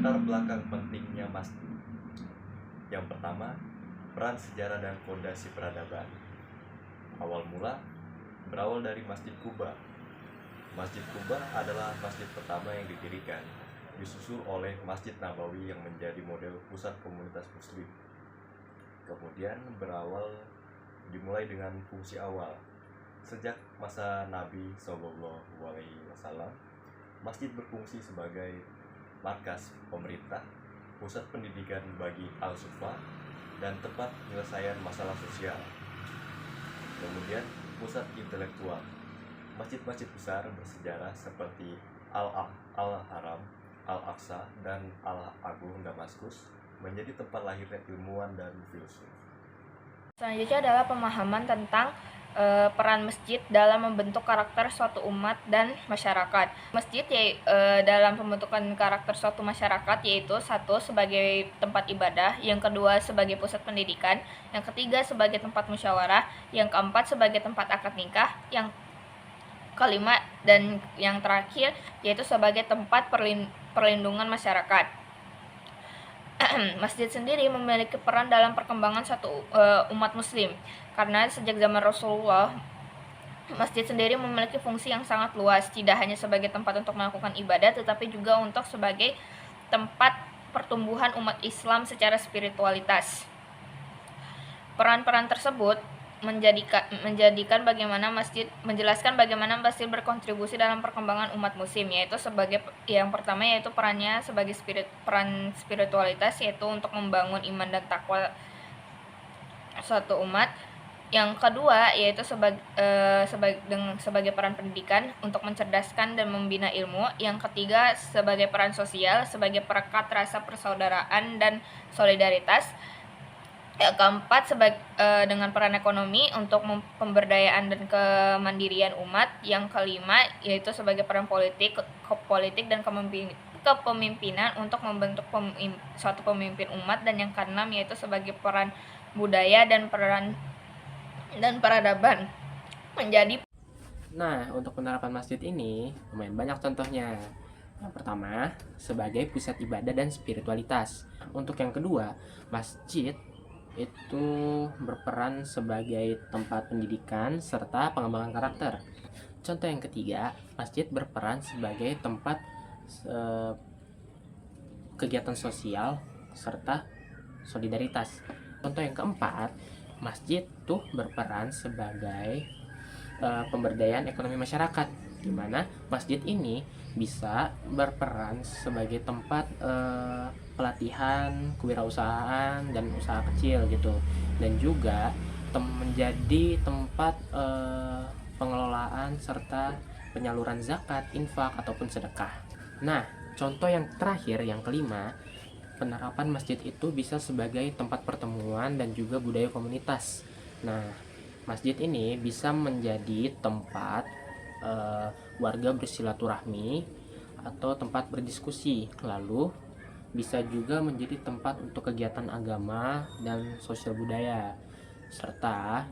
Latar belakang pentingnya masjid. Yang pertama, peran sejarah dan fondasi peradaban. Awal mula berawal dari Masjid Kuba. Masjid Kuba adalah masjid pertama yang didirikan, disusul oleh Masjid Nabawi yang menjadi model pusat komunitas muslim. Kemudian dimulai dengan fungsi awal. Sejak masa Nabi SAW, masjid berfungsi sebagai markas pemerintah, pusat pendidikan bagi al-Sufa, dan tempat penyelesaian masalah sosial. Kemudian pusat intelektual. Masjid-masjid besar bersejarah seperti Al-Haram, Al-Aqsa, dan Al-Agung Damaskus menjadi tempat lahirnya ilmuwan dan filsuf. Selanjutnya adalah pemahaman tentang peran masjid dalam membentuk karakter suatu umat dan masyarakat. Masjid dalam pembentukan karakter suatu masyarakat yaitu satu sebagai tempat ibadah, yang kedua sebagai pusat pendidikan, yang ketiga sebagai tempat musyawarah, yang keempat sebagai tempat akad nikah, yang kelima dan yang terakhir yaitu sebagai tempat perlindungan masyarakat. Masjid sendiri memiliki peran dalam perkembangan satu umat muslim, karena sejak zaman Rasulullah, masjid sendiri memiliki fungsi yang sangat luas, tidak hanya sebagai tempat untuk melakukan ibadah, tetapi juga untuk sebagai tempat pertumbuhan umat Islam secara spiritualitas. Peran-peran tersebut menjelaskan bagaimana masjid berkontribusi dalam perkembangan umat muslim, yaitu sebagai yang pertama yaitu perannya sebagai peran spiritualitas, yaitu untuk membangun iman dan takwa suatu umat. Yang kedua yaitu sebagai peran pendidikan untuk mencerdaskan dan membina ilmu. Yang ketiga sebagai peran sosial, sebagai perekat rasa persaudaraan dan solidaritas. Yang keempat dengan peran ekonomi untuk pemberdayaan dan kemandirian umat. Yang kelima yaitu sebagai peran politik dan kepemimpinan untuk membentuk suatu pemimpin umat. Dan yang keenam yaitu sebagai peran budaya dan peradaban menjadi. Nah, untuk penerapan masjid ini lumayan banyak contohnya. Yang pertama, sebagai pusat ibadah dan spiritualitas. Untuk yang kedua, masjid itu berperan sebagai tempat pendidikan serta pengembangan karakter. Contoh yang ketiga, masjid berperan sebagai tempat kegiatan sosial serta solidaritas. Contoh yang keempat, masjid tuh berperan sebagai pemberdayaan ekonomi masyarakat, di mana masjid ini bisa berperan sebagai tempat pelatihan kewirausahaan dan usaha kecil gitu, dan juga menjadi tempat pengelolaan serta penyaluran zakat, infak ataupun sedekah. Nah, contoh yang terakhir, yang kelima, penerapan masjid itu bisa sebagai tempat pertemuan dan juga budaya komunitas. Nah, masjid ini bisa menjadi tempat warga bersilaturahmi atau tempat berdiskusi, lalu bisa juga menjadi tempat untuk kegiatan agama dan sosial budaya. Serta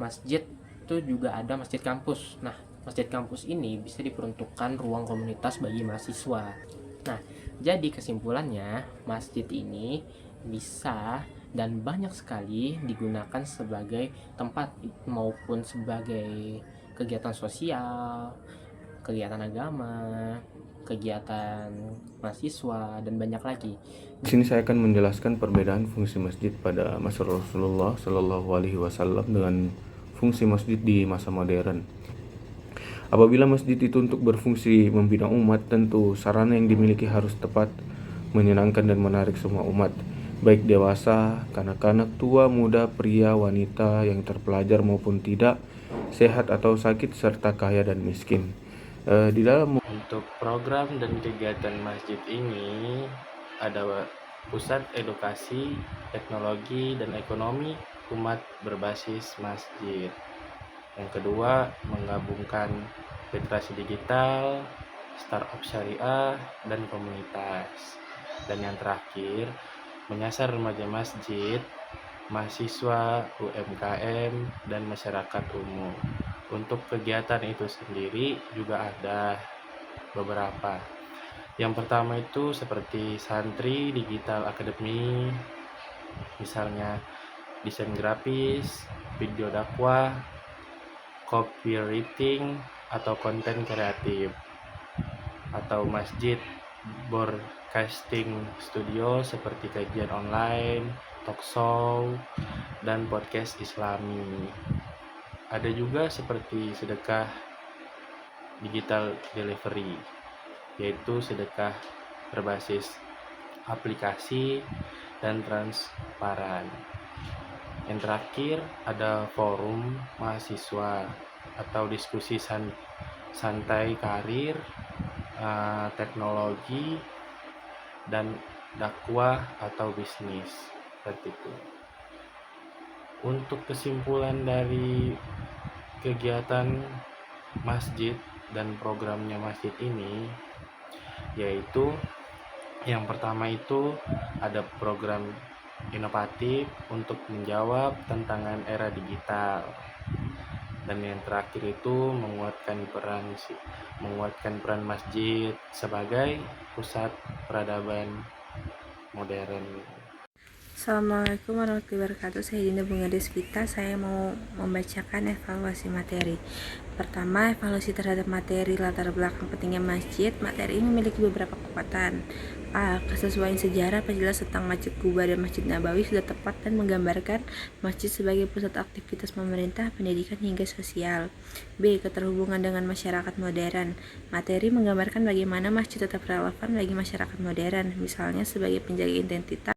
masjid itu juga ada masjid kampus. Nah, masjid kampus ini bisa diperuntukkan ruang komunitas bagi mahasiswa. Nah, jadi kesimpulannya, masjid ini bisa dan banyak sekali digunakan sebagai tempat maupun sebagai kegiatan sosial, kegiatan agama, kegiatan mahasiswa, dan banyak lagi. Di sini saya akan menjelaskan perbedaan fungsi masjid pada masa Rasulullah Shallallahu Alaihi Wasallam dengan fungsi masjid di masa modern. Apabila masjid itu untuk berfungsi membina umat, tentu sarana yang dimiliki harus tepat, menyenangkan dan menarik semua umat, baik dewasa, kanak-kanak, tua, muda, pria, wanita yang terpelajar maupun tidak, sehat atau sakit, serta kaya dan miskin. Di dalam Untuk program dan kegiatan masjid ini ada pusat edukasi, teknologi, dan ekonomi umat berbasis masjid. Yang kedua, menggabungkan literasi digital, startup syariah, dan komunitas. Dan yang terakhir, menyasar remaja masjid, mahasiswa, UMKM, dan masyarakat umum. Untuk kegiatan itu sendiri juga ada beberapa. Yang pertama itu seperti Santri Digital Academy, misalnya desain grafis, video dakwah, copywriting atau konten kreatif, atau Masjid Broadcasting Studio seperti kajian online, talkshow, dan podcast Islami. Ada juga seperti sedekah digital delivery, yaitu sedekah berbasis aplikasi dan transparan. Yang terakhir ada forum mahasiswa atau diskusi santai karir, teknologi, dan dakwah atau bisnis, seperti itu. Untuk kesimpulan dari kegiatan masjid dan programnya masjid ini, yaitu yang pertama itu ada program inovatif untuk menjawab tantangan era digital, dan yang terakhir itu menguatkan peran masjid sebagai pusat peradaban modern. Assalamualaikum warahmatullahi wabarakatuh. Saya Dinda Bunga Desvita. Saya mau membacakan evaluasi materi. Pertama, evaluasi terhadap materi latar belakang pentingnya masjid. Materi ini memiliki beberapa kekuatan. A. Kesesuaian sejarah, penjelasan tentang Masjid Quba dan Masjid Nabawi sudah tepat dan menggambarkan masjid sebagai pusat aktivitas pemerintah, pendidikan hingga sosial. B. Keterhubungan dengan masyarakat modern. Materi menggambarkan bagaimana masjid tetap relevan bagi masyarakat modern, misalnya sebagai penjaga identitas